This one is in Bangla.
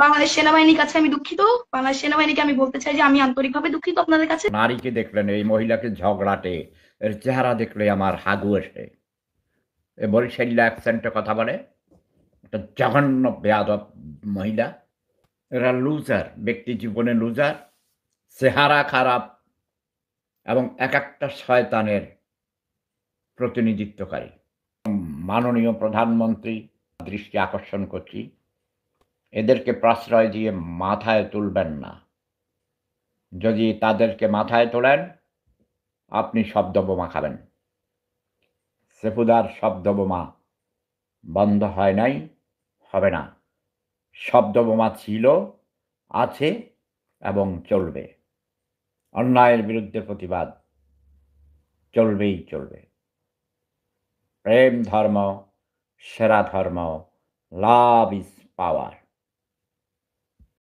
বাংলাদেশ সেনাবাহিনীর কাছে আমি দুঃখিত। বাংলাদেশ সেনাবাহিনীকে আমি বলতে চাই যে আমি আন্তরিকভাবে দুঃখিত আপনাদের কাছে। নারীকে দেখলেন, এই মহিলাকে ঝগড়াটে, এর চেহারা দেখলে আমার হাগু এসে। এ বরিশাল্লা অ্যাকসেন্টে কথা বলে, একটা জঘন্য বেয়াদব মহিলা। এরা লুজার, ব্যক্তি জীবনে লুজার, চেহারা খারাপ এবং এক একটা শয়তানের প্রতিনিধিত্বকারী। মাননীয় প্রধানমন্ত্রী দৃষ্টি আকর্ষণ করছি, এদেরকে প্রশ্রয় দিয়ে মাথায় তুলবেন না। যদি তাদেরকে মাথায় তোলেন, আপনি শব্দ বোমা খাবেন। সেফুদার শব্দ বোমা বন্ধ হয় নাই, হবে না। শব্দ বোমা ছিল, আছে এবং চলবে। অন্যায়ের বিরুদ্ধে প্রতিবাদ চলবেই চলবে। প্রেম ধর্ম সেরা ধর্ম, লাভ ইজ পাওয়ার।